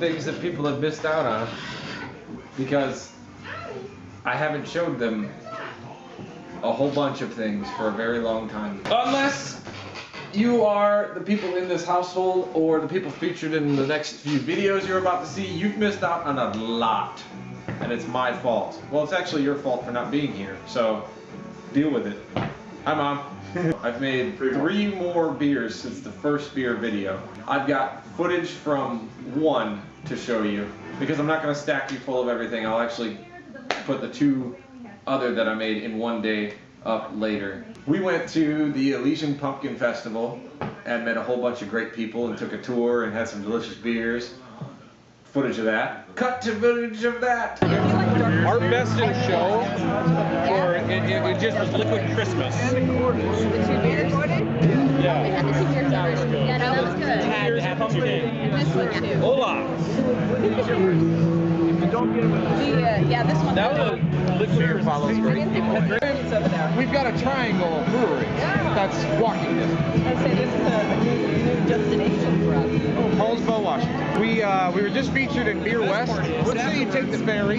things that people have missed out on because I haven't showed them a whole bunch of things for a very long time. Unless you are the people in this household or the people featured in the next few videos you're about to see, you've missed out on a lot. And it's my fault. Well, it's actually your fault for not being here, so deal with it. Hi, Mom. I've made 3 more beers since the first beer video. I've got footage from 1 to show you, because I'm not going to stack you full of everything. I'll actually put the 2 other that I made in one day up later. We went to the Elysian Pumpkin Festival and met a whole bunch of great people and took a tour and had some delicious beers. Footage of that. Cut to footage of that. Our best in show, or it just was Liquid Christmas. The 2 beers? Yeah. We had the 2 beers already. Yeah, no, that was good. Had to have the 2 days. And this one too. Hola. Yeah, this one. That one. Liquid follows great people. We've got a triangle brewery that's walking distance. I'd say this is a new destination for us. Poulsbo, Washington. We were just featured in Beer West. Let's say you take the ferry,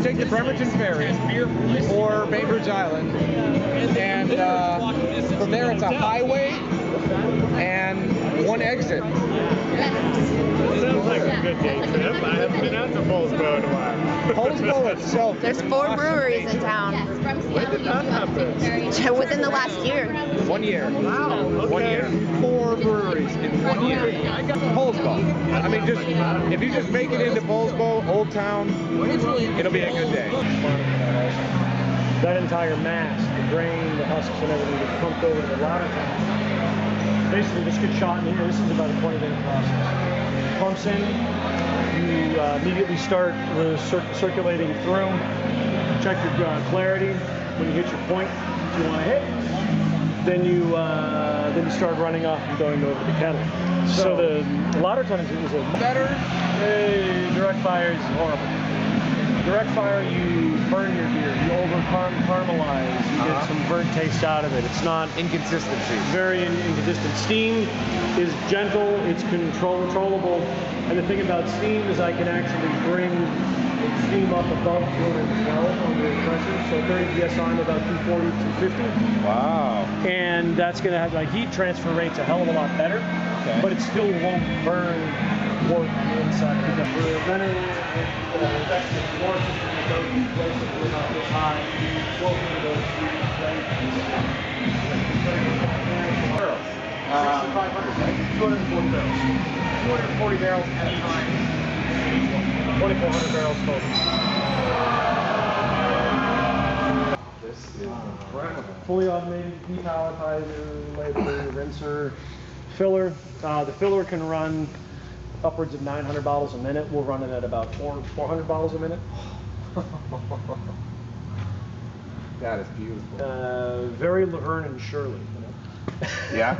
take the Bremerton Ferry, or Bainbridge Island, and from there it's a highway and 1 exit. Sounds like a good day trip. I haven't been out to Poulsbo in a while. Poulsbo itself. There's 4 breweries in town. When did that happen? Within the last year. 1 year. Wow. Okay. 1 year. 4 breweries in 1 year. Poulsbo. I mean, just if you just make it into Poulsbo, Old Town, it'll be a good day. That entire mass, the grain, the husks, and everything gets pumped over to the ladder tank. Basically, just get shot in here. This is about a 20-minute process. Pumps in, you immediately start circulating through. Check your clarity when you hit your point you want to hit. Then you start running off and going over the kettle. So the ladder ton is a better. Direct fire is horrible. Direct fire, you burn your beer, you over caramelize, you get some burnt taste out of it. It's not Inconsistency. very inconsistent. Steam is gentle, it's controllable, and the thing about steam is I can actually bring steam up above 212 under pressure, so 30 psi I'm about 240, 250. Wow. And that's going to have, like, heat transfer rate's a hell of a lot better, but it still won't burn work on the inside. Because we're running effective forces in those places we're not this high, sloping to those 6,500, right? 240 barrels. 240 barrels at a time. 2,400 barrels total. This is incredible. Fully automated depalletizer, labeler, rinser, filler. The filler can run upwards of 900 bottles a minute. We'll run it at about 400 bottles a minute. That is beautiful. Very Laverne and Shirley. You know? Yeah.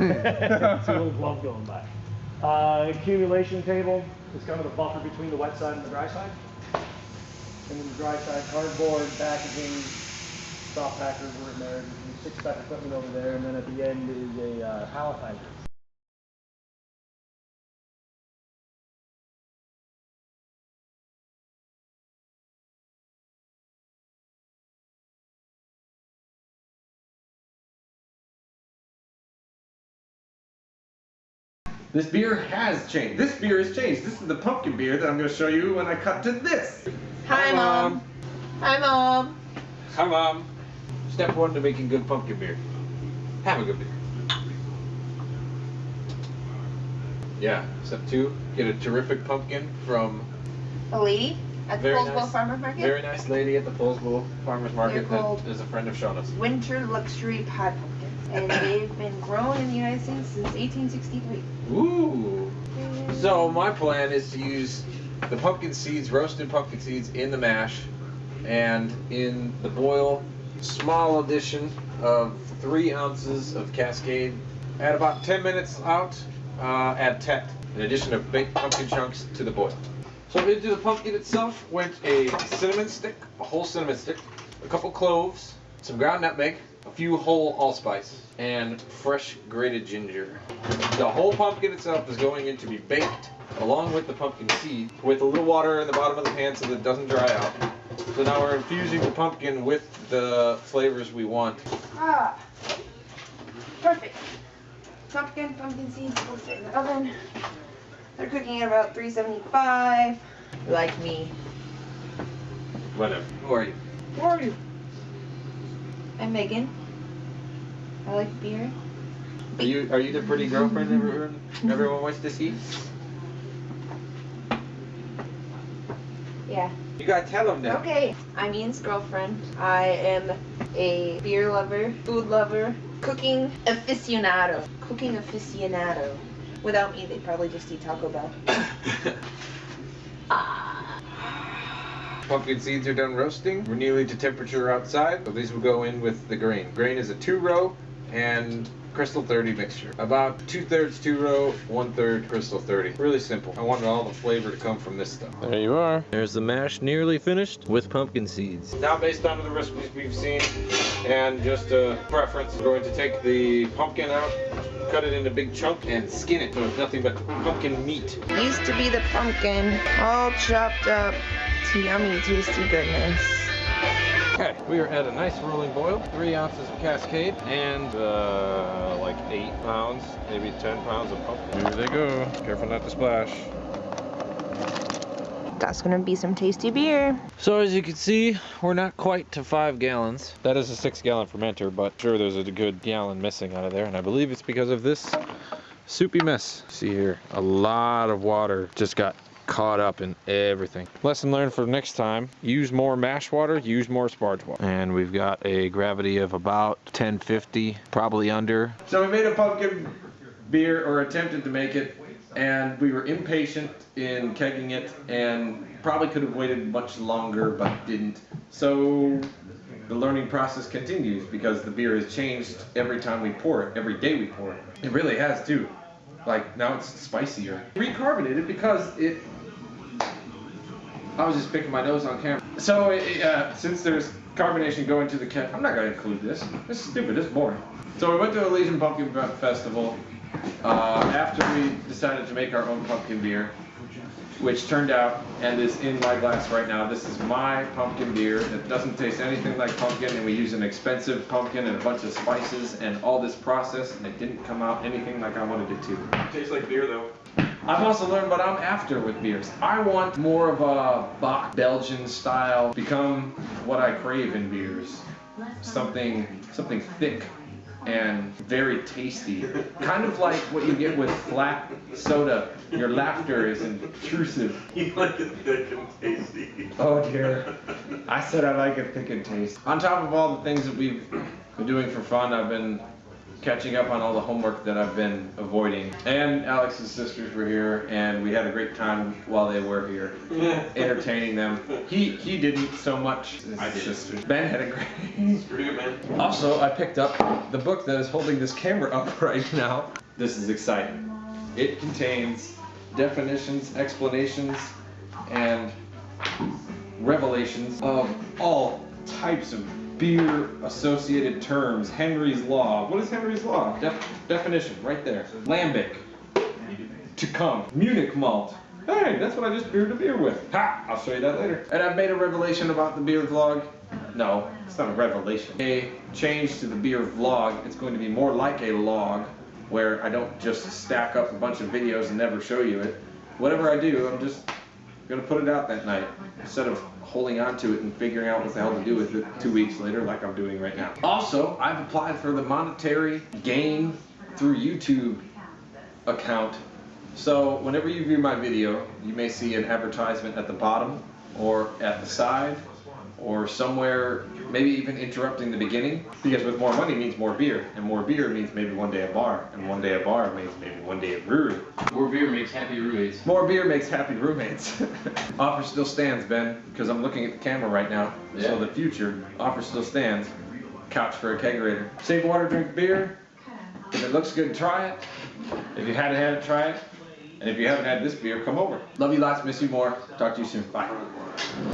It's a little glove going by. Accumulation table is kind of the buffer between the wet side and the dry side. And then the dry side, cardboard, packaging, soft packers were in there. 6-pack equipment over there, and then at the end is a palletizer. This beer has changed. This beer has changed. This is the pumpkin beer that I'm going to show you when I cut to this. Hi, Mom. Hi, Mom. Hi, Mom. Step 1 to making good pumpkin beer. Have a good beer. Yeah. Step 2, get a terrific pumpkin from A lady at the Poulsbo Farmers Market. Very nice lady at the Poulsbo Farmers Market They're called that is a friend of Shona's. Winter Luxury Pod Pumpkins. And they've been grown in the United States since 1863. Ooh. So my plan is to use the pumpkin seeds, roasted pumpkin seeds in the mash, and in the boil, small addition of 3 ounces of Cascade. At about 10 minutes out, add Tet, in addition of baked pumpkin chunks to the boil. So into the pumpkin itself went a cinnamon stick, a whole cinnamon stick, a couple cloves, some ground nutmeg, a few whole allspice, and fresh grated ginger. The whole pumpkin itself is going in to be baked along with the pumpkin seed, with a little water in the bottom of the pan so that it doesn't dry out. So now we're infusing the pumpkin with the flavors we want. Ah, perfect. Pumpkin seeds will sit in the oven. They're cooking at about 375. Like me. Whatever. Who are you? Who are you? I'm Megan. I like beer. Are you the pretty girlfriend everyone wants to see? Yeah. You gotta tell them now. Okay. I'm Ian's girlfriend. I am a beer lover, food lover, cooking aficionado. Without me, they'd probably just eat Taco Bell. Pumpkin seeds are done roasting. We're nearly to temperature outside, so these will go in with the grain. Grain is a 2-row and Crystal 30 mixture. About 2/3 2-row, 1/3 Crystal 30. Really simple. I wanted all the flavor to come from this stuff. There you are. There's the mash nearly finished with pumpkin seeds. Now based on the recipes we've seen and just a preference, we're going to take the pumpkin out, cut it into big chunks, and skin it so it's nothing but pumpkin meat. Used to be the pumpkin, all chopped up to yummy, tasty goodness. Okay, we are at a nice rolling boil. 3 ounces of Cascade and like 8 pounds, maybe 10 pounds of pumpkin. Here they go. Careful not to splash. That's gonna be some tasty beer. So as you can see, we're not quite to 5 gallons. That is a 6-gallon fermenter, but sure there's a good gallon missing out of there, and I believe it's because of this soupy mess. See here, a lot of water just got caught up in everything. Lesson learned for next time: use more mash water, use more sparge water. And we've got a gravity of about 1050, probably under. So we made a pumpkin beer, or attempted to make it, and we were impatient in kegging it and probably could have waited much longer but didn't. So the learning process continues because the beer has changed every time we pour it, every day we pour it. It really has too. Like now it's spicier. Recarbonated because it, I was just picking my nose on camera. So since there's carbonation going to the keg, I'm not going to include this. This is stupid, this is boring. So we went to Elysian Pumpkin Festival after we decided to make our own pumpkin beer, which turned out and is in my glass right now. This is my pumpkin beer. It doesn't taste anything like pumpkin, and we use an expensive pumpkin and a bunch of spices and all this process, and it didn't come out anything like I wanted it to. It tastes like beer though. I've also learned what I'm after with beers. I want more of a Bock Belgian style, become what I crave in beers. Something thick and very tasty. Kind of like what you get with flat soda. Your laughter is intrusive. You like it thick and tasty. Oh dear. I said I like it thick and tasty. On top of all the things that we've been doing for fun, I've been catching up on all the homework that I've been avoiding. And Alex's sisters were here, and we had a great time while they were here, entertaining them. He didn't so much. I did. Sisters. Ben had a great. It's pretty good, man. Also, I picked up the book that is holding this camera up right now. This is exciting. It contains definitions, explanations, and revelations of all types of beer associated terms. Henry's Law. What is Henry's Law? Definition right there. Lambic. To come. Munich malt. Hey, that's what I just brewed a beer with. Ha! I'll show you that later. And I've made a revelation about the beer vlog. No, it's not a revelation. A change to the beer vlog. It's going to be more like a log, where I don't just stack up a bunch of videos and never show you it. Whatever I do, I'm just gonna put it out that night, instead of holding on to it and figuring out what the hell to do with it 2 weeks later like I'm doing right now. Also, I've applied for the monetary gain through YouTube account. So whenever you view my video, you may see an advertisement at the bottom or at the side or somewhere, maybe even interrupting the beginning, because with more money means more beer, and more beer means maybe one day a bar, and one day a bar means maybe one day a brewery. More beer makes happy roommates. More beer makes happy roommates. Offer still stands, Ben, because I'm looking at the camera right now. Yeah. So the future, offer still stands. Couch for a kegerator. Save water, drink beer. If it looks good, try it. If you hadn't had it, try it. And if you haven't had this beer, come over. Love you lots, miss you more. Talk to you soon. Bye.